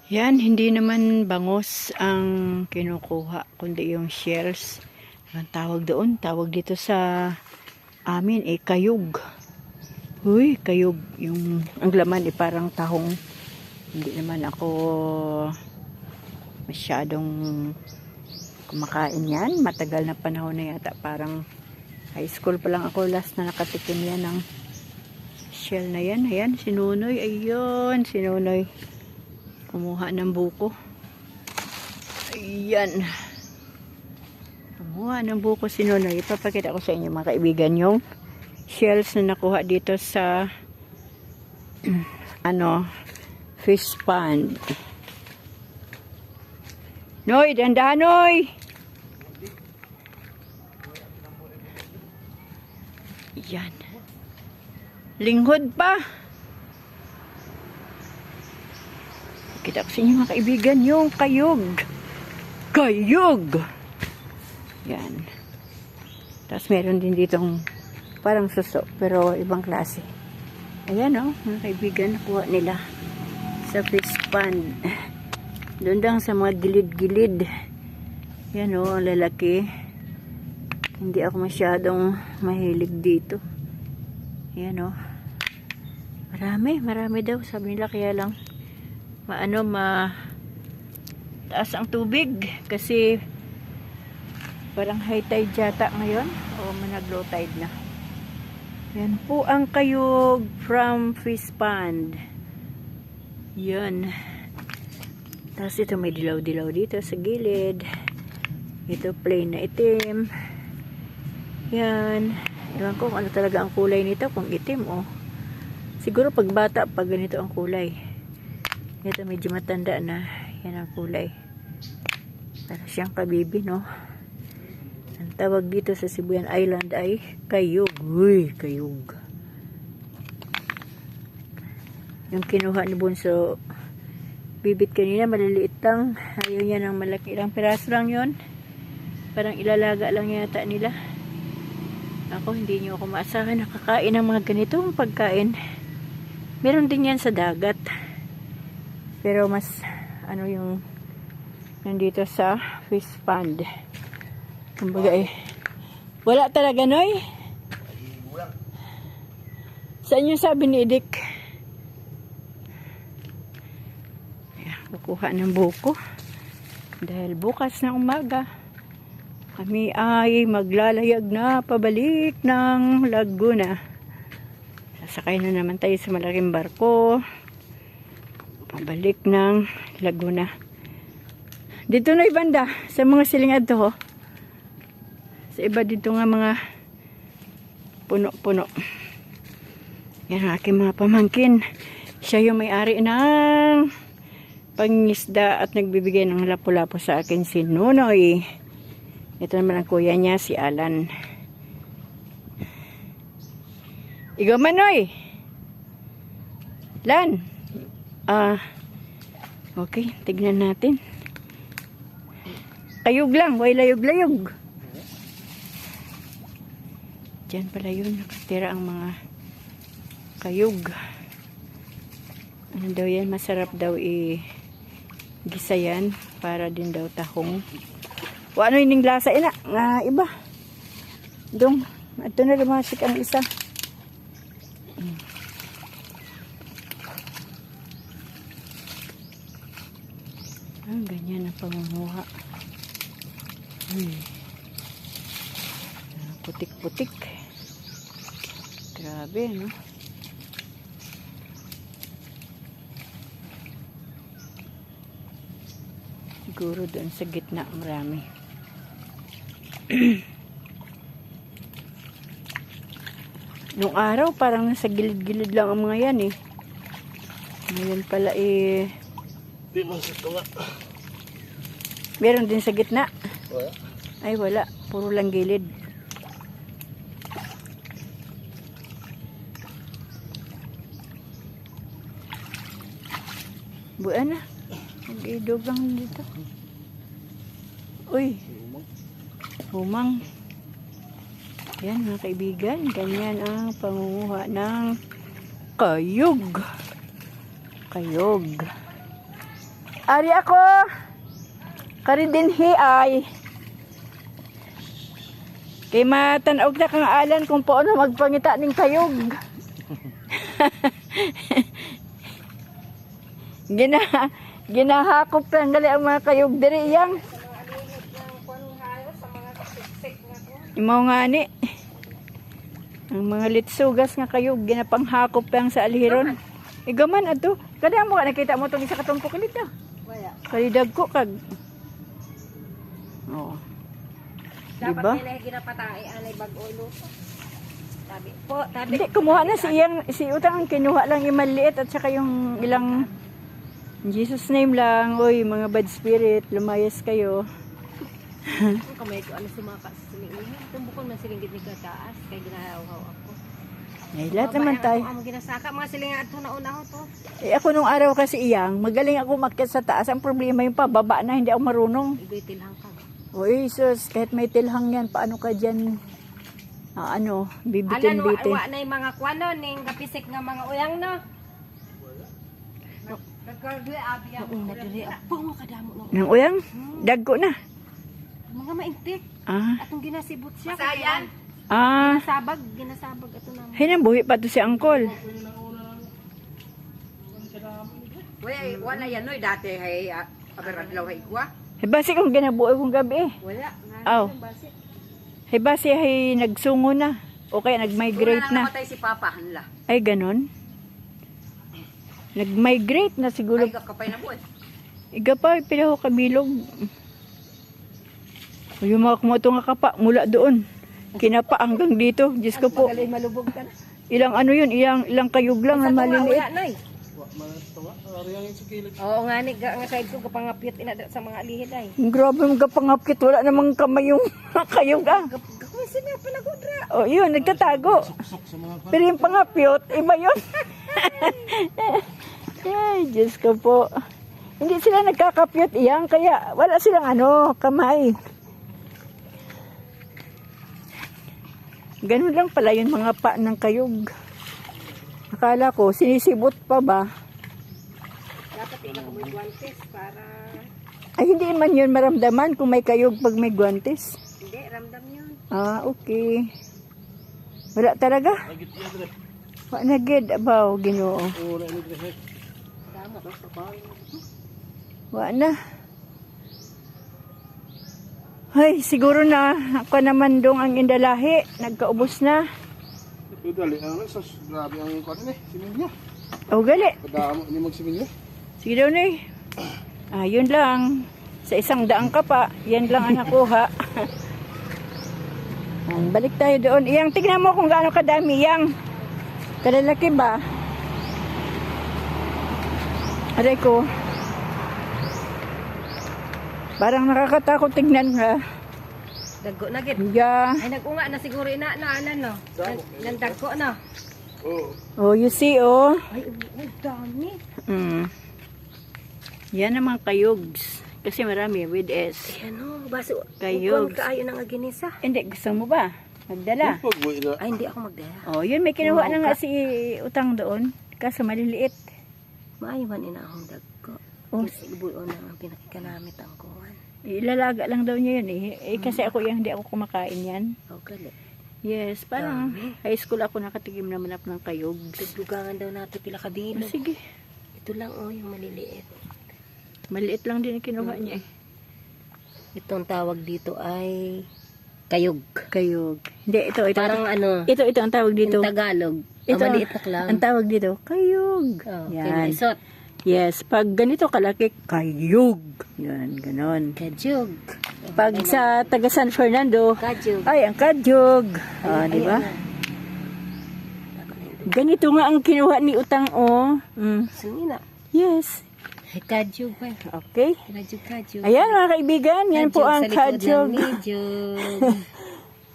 Yan, hindi naman bangos ang kinukuha, kundi yung shells. Ang tawag doon, tawag dito sa amin, kayog. Uy, kayog. Ang laman, parang tahong. Hindi naman ako masyadong kumakain yan. Matagal na panahon na yata. Parang high school pa lang ako last na nakatikim yan ng shell na yan. Ayan, sinunoy. Ayun, sinunoy. Kumuha ng buko. Ayan. Kumuha ng buko si Nonoy. Ipapakita ko sa inyo mga kaibigan yung shells na nakuha dito sa fish pond. Noy, dandan Noy! Ayan. Linghod pa. Kita ko sa inyo mga kaibigan yung kayog. Kayog! Yan. Tapos meron din ditong parang suso, pero ibang klase. Ayan o, mga kaibigan, nakuha nila sa fish pond. Doon lang sa mga gilid-gilid. Yan o, ang lalaki. Hindi ako masyadong mahilig dito. Ayan o. Marami daw. Sabi nila kaya lang taas ang tubig kasi parang high tide yata ngayon o nag-low tide na. Yan po ang kayog from fish pond. Yan. Tapos ito may dilaw-dilaw dito sa gilid. Ito plain na itim. Yan. Ewan ko kung ano talaga ang kulay nito, kung itim o. Siguro pag bata pag ganito ang kulay. Ito medyo matanda na. Yan ang kulay. Para siyang kabibi, no? Ang tawag dito sa Sibuyan Island ay kayog. Uy, kayog. Yung kinuha ni Bunso, bibit kanina, maliliit lang. Ayaw niya ng malaki. Ilang piraso lang yun. Parang ilalaga lang yata nila. Ako, hindi niyo ako maasahan nakakain ng mga ganitong pagkain. Meron din yan sa dagat. Pero mas yung nandito sa fish pond. Kumbaga wala talaga, Noy? Saan yung sabi ni Edik? Kukuha ng buko. Dahil bukas na umaga, kami ay maglalayag na pabalik ng Laguna. Sasakay na naman tayo sa malaking barko. Pabalik ng Laguna. Dito na ibanda sa mga silingad to, ho. Sa iba dito nga mga puno-puno. Yan ang aking mga pamangkin. Siya yung may-ari ng pangisda at nagbibigay ng lapu-lapu sa akin, si Nonoy. Ito naman ang kuya niya, si Alan. Ikaw man, Noy. Lan. Okay, tignan natin. Kayog lang, way layog-layog. Diyan pala yun, nakatira ang mga kayog. Ano daw yan, masarap daw gisa yan, para din daw tahong. O ano yung lasa ina, nga iba. Dong, ito na lumasik ang isa. Ganyan ang pangunguha. Putik-putik. Grabe, no? Siguro doon sa gitna marami. Nung araw parang nasa gilid-gilid lang ang mga yan eh. Ngayon pala Di man ito nga. meron din sa gitna. Wala. Ay wala, puro lang gilid. Buwan na. Mag-idog lang dito. Uy. Humang. Yan mga kaibigan. Ganyan ang pangunguha ng kayog. Kayog. Ari ako. Kari din ay. Kay matanaog na kang alan kung paano magpangita ning kayog. Ginahakop lang gali ang mga kayog diri iyang. Imaw nga ni. Ang mga litsugas nga kayog ginapanghakop lang sa alihiron. Igaman ato. Kada mo nakita mo tong isa ka tumpok dito. Wala. Kalidag ko kag. Oh. Dapat Diba? nila ginapatay anay bag-ulo. Tabi po, tabi. Hindi, kumuha na si Utang ang kinuha lang yung maliit at saka yung ilang in Jesus name lang. Uy, mga bad spirit, lumayas kayo. Kamay ko ano sumaka sa siling. Tumbukon man siling gid ni kataas kay ginahaw-haw ako. Ay, lahat naman tayo. Ang ginasaka mga siling ato na una to. Eh, ako nung araw kasi iyang, magaling ako umakyat sa taas. Ang problema yung pababa na, hindi ako marunong. Igoy lang ka. Uy, sus, kahit may tilhang yan, paano ka dyan, Ala bibitin-bitin. no, wa na yung mga kwano ning kapisik nga mga uyang no. Nagkardi abi ako. Nadiri apo mo kadamo no. Nang uyang, dagko na. Mga maintik. Ah, Atong ginasibot siya. Masayan. Ginasabag ato na. hinambuhi pa to si Angkol. Wala yan no, dati hay aberadlaw hay kwa. Basi kung ginabuhi kong gabi. Wala. Aw. Basi ay nagsungo na. O kaya nag-migrate na. Namatay si Papa hanla. Ay, ganon. Nag-migrate na siguro. Ay kakapay na buhay. Iga pa, pila ko kabilog. Yung mga kumato nga kapa, mula doon. Kinapa hanggang dito. Diyos ko po. Magaling malubog ka na. Ilang ano yun, ilang kayog lang na maliliit. Wala nay. Oo nga ni, nga side ko kapangapit ina sa mga alihid ay. Grabe mga kapangapkit, wala namang kamay yung kayog ah. Gakon sila panagodra. O yun, nagtatago. Pero yung pangapyot, iba yun. Ay, Diyos ko po. Hindi sila nagkakapyot iyang, kaya wala silang kamay. Ganun lang pala yung mga pa ng kayog. Akala ko, sinisibot pa ba? Dapat ikaw may guantes para... Ay, hindi man yun maramdaman kung may kayog pag may guantes. Hindi, ramdam yun. Ah, okay. Wala talaga? Wala na gid, abaw, Ginoo. Tama, basta ba? Wala na. Ay, siguro na. Ako naman dong ang indalahi. Nagkaubos na. Dali, grabe ang kwan similya. O, gali. Kadamo ni magsimilya. Sige daw na yun lang. Sa 100 ka pa, yan lang ang nakuha. Balik tayo doon. Iyang, tignan mo kung gaano kadami. Iyang, kalalaki ba? Aray ko. Parang nakakatakot tignan ha. Dagko na gid. Yeah. Ay nag-unga na siguro ina na anan no. Nandagko na. Oo. Oh, you see, oh. Ay, dami. Yan naman kayogs. Kasi marami, with S. Ano, baso. Kayog. Kung kaayo ng aginisa. Hindi, gusto mo ba? Magdala. Pagbuhay na. Ay, hindi ako magdala. Oh, yun, may kinuha na nga si Utang doon. Kaso maliliit. Maayawan ina akong dagko. Oh. Ibuo na ang pinakikanamit ang kuwan. Ilalaga lang daw niya yun eh. Kasi ako yung hindi ako kumakain yan. O, gali. Yes, parang high school ako nakatigim naman ako ng kayogs. Tugdugangan daw nato pila Oh, kabilo. sige. Ito lang yung maliliit. Maliit lang din ang kinuha niya eh. Itong tawag dito ay kayog. Kayog. Hindi, ito. Parang ano, Ito ang tawag dito. yung Tagalog. Ito, Ang maliit na lang. ang tawag dito, kayog. Oh, Yan. kinaisot. Yes, pag ganito kalaki, kayog. Yan, ganon. Kajog. Pag sa taga San Fernando, Kajog. ay, ang kajog. Ah, di ba? Ganito nga ang kinuha ni Utang, oh. Sumina. Yes. Kajog ba? Okay. Kajog. Ayan, mga kaibigan, yan po ang kajog. Kajog.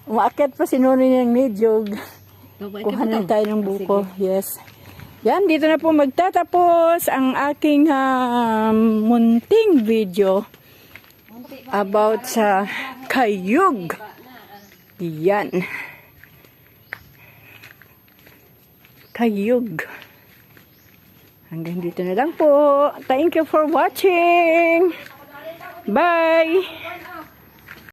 Umaakit pa si Noni ng nijog. Kuha na tayo ng buko. Yes. Yan, dito na po magtatapos ang aking munting video about sa kayog. Yan. Kayog. Hanggang dito na lang po. Thank you for watching. Bye!